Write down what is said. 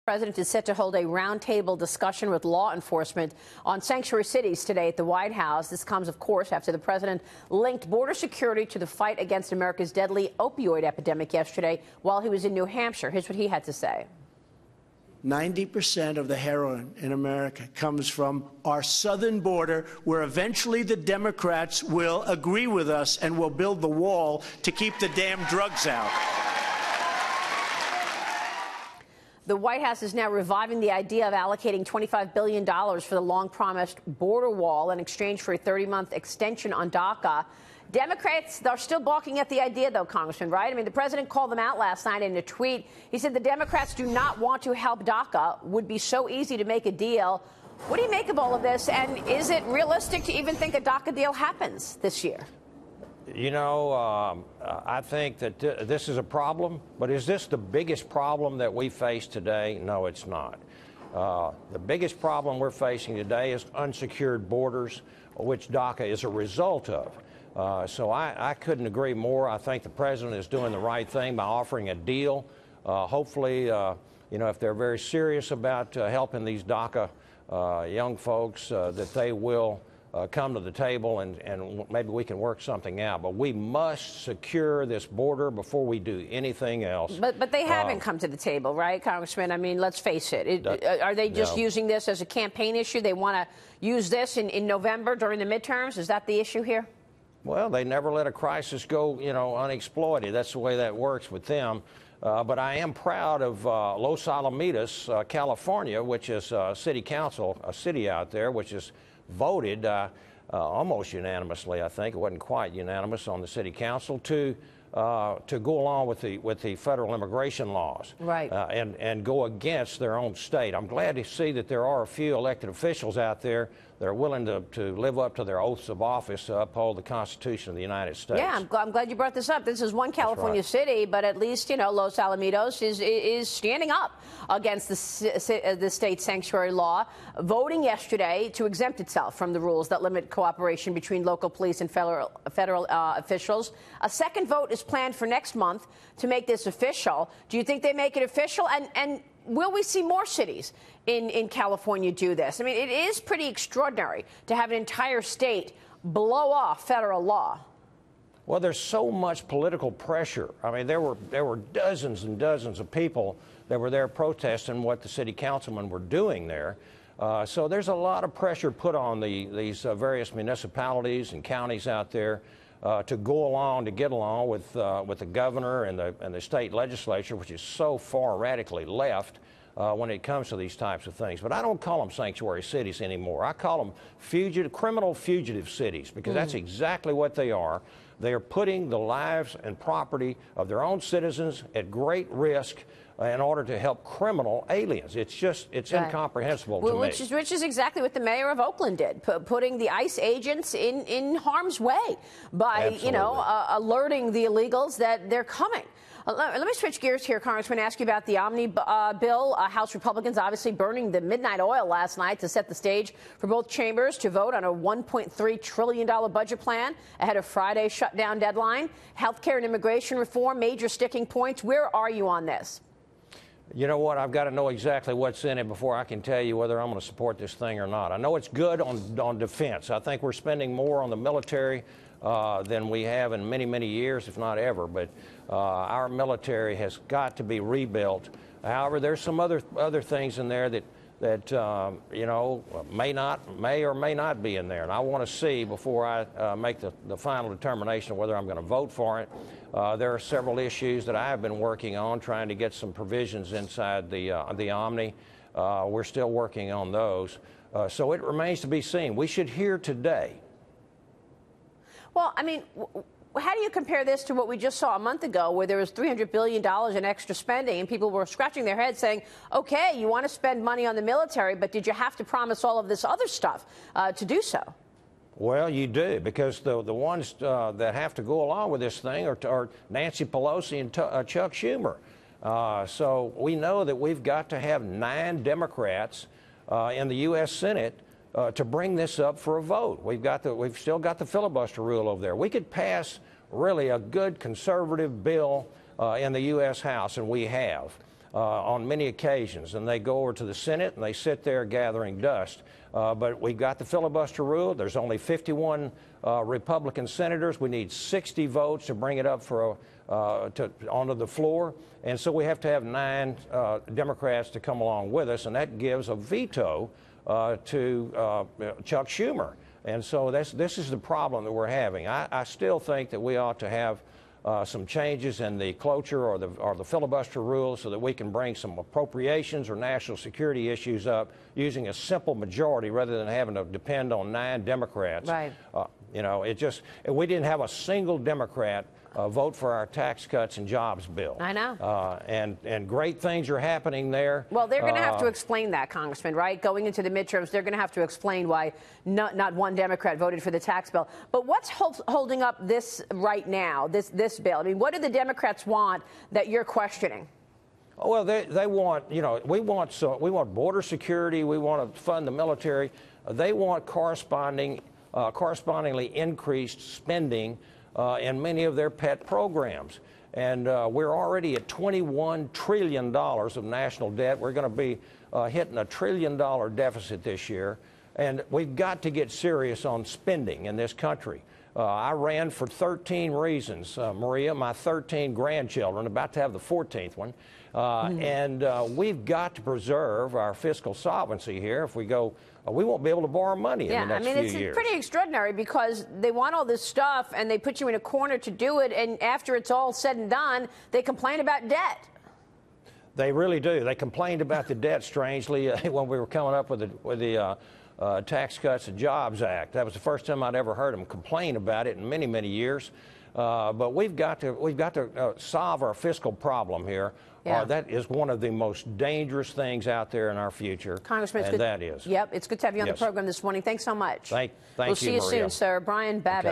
The president is set to hold a roundtable discussion with law enforcement on sanctuary cities today at the White House. This comes, of course, after the president linked border security to the fight against America's deadly opioid epidemic yesterday while he was in New Hampshire. Here's what he had to say. 90% of the heroin in America comes from our southern border, where eventually the Democrats will agree with us and will build the wall to keep the damn drugs out. The White House is now reviving the idea of allocating $25 billion for the long-promised border wall in exchange for a 30-month extension on DACA. Democrats are still balking at the idea, though, Congressman, right? I mean, the president called them out last night in a tweet. He said the Democrats do not want to help DACA, would be so easy to make a deal. What do you make of all of this, and is it realistic to even think a DACA deal happens this year? You know, I think that this is a problem, but is this the biggest problem that we face today? No, it's not. The biggest problem we're facing today is unsecured borders, which DACA is a result of. So I couldn't agree more. I think the president is doing the right thing by offering a deal. Hopefully, you know, if they're very serious about helping these DACA young folks, that they will come to the table and maybe we can work something out. But we must secure this border before we do anything else. But they haven't come to the table, right, Congressman? I mean, let's face it. Are they just using this as a campaign issue? They want to use this in November during the midterms? Is that the issue here? Well, they never let a crisis go, you know, unexploited. That's the way that works with them. But I am proud of Los Alamitos, California, which is city council, a city out there, which is voted almost unanimously, I think. It wasn't quite unanimous on the city council to go along with the federal immigration laws, right, and go against their own state. I'm glad to see that there are a few elected officials out there that are willing to live up to their oaths of office to uphold the Constitution of the United States. Yeah, I'm glad you brought this up. This is one California city, but at least, you know, Los Alamitos is standing up against the state sanctuary law, voting yesterday to exempt itself from the rules that limit cooperation between local police and federal officials. A second vote is planned for next month to make this official. Do you think they make it official? And will we see more cities in California do this? I mean, it is pretty extraordinary to have an entire state blow off federal law. Well, there's so much political pressure. I mean, there were dozens and dozens of people that were there protesting what the city councilmen were doing there. So there's a lot of pressure put on these various municipalities and counties out there to go along, to get along with the governor and the state legislature, which is so far radically left when it comes to these types of things. But I don't call them sanctuary cities anymore. I call them criminal fugitive cities, because that's exactly what they are. They are putting the lives and property of their own citizens at great risk in order to help criminal aliens. It's incomprehensible to me. Which is exactly what the mayor of Oakland did, putting the ICE agents in harm's way by, you know, alerting the illegals that they're coming. Let me switch gears here, Congressman, and ask you about the Omni bill. House Republicans obviously burning the midnight oil last night to set the stage for both chambers to vote on a $1.3 trillion budget plan ahead of Friday's shutdown deadline. Healthcare and immigration reform, major sticking points. Where are you on this? You know what? I've got to know exactly what's in it before I can tell you whether I'm going to support this thing or not. I know it's good on defense. I think we're spending more on the military than we have in many, many years, if not ever. But our military has got to be rebuilt. However, there's some other things in there that you know, may or may not be in there, and I want to see before I make the final determination of whether I'm going to vote for it. There are several issues that I have been working on, trying to get some provisions inside the Omni. We're still working on those, so it remains to be seen. We should hear today. Well, I mean, how do you compare this to what we just saw a month ago, where there was $300 billion in extra spending and people were scratching their heads saying, OK, you want to spend money on the military, but did you have to promise all of this other stuff to do so? Well, you do, because the ones that have to go along with this thing are Nancy Pelosi and Chuck Schumer. So we know that we've got to have 9 Democrats in the U.S. Senate to bring this up for a vote. We've still got the filibuster rule over there. We could pass really a good conservative bill in the U.S. House, and we have. on many occasions, and they go over to the Senate and they sit there gathering dust. But we've got the filibuster rule. There's only 51 Republican senators. We need 60 votes to bring it up for onto the floor, and so we have to have 9 Democrats to come along with us, and that gives a veto to Chuck Schumer. And so this is the problem that we're having. I still think that we ought to have some changes in the cloture or the filibuster rules so that we can bring some appropriations or national security issues up using a simple majority rather than having to depend on 9 Democrats. Right. You know, we didn't have a single Democrat vote for our tax cuts and jobs bill. I know. And great things are happening there. Well, they're going to have to explain that, Congressman, right? Going into the midterms, they're going to have to explain why not one Democrat voted for the tax bill. But what's holding up this right now, this bill? I mean, what do the Democrats want that you're questioning? Well, they want, you know, we want border security. We want to fund the military. They want correspondingly increased spending in many of their pet programs. And we're already at $21 trillion of national debt. We're going to be hitting a $1 trillion deficit this year. And we've got to get serious on spending in this country. I ran for 13 reasons, Maria, my 13 grandchildren, about to have the 14th one. And we've got to preserve our fiscal solvency here. If we go, we won't be able to borrow money in the next few years. It's pretty extraordinary because they want all this stuff and they put you in a corner to do it, and after it's all said and done, they complain about debt. They really do. They complained about the debt, strangely, when we were coming up with the Tax Cuts and Jobs Act. That was the first time I'd ever heard them complain about it in many, many years. But we've got to solve our fiscal problem here. Yeah. That is one of the most dangerous things out there in our future. Congressman, and that is. Yep, it's good to have you on the program this morning. Thanks so much. Thank you, We'll see you Maria. soon, sir. Brian Babin. Okay.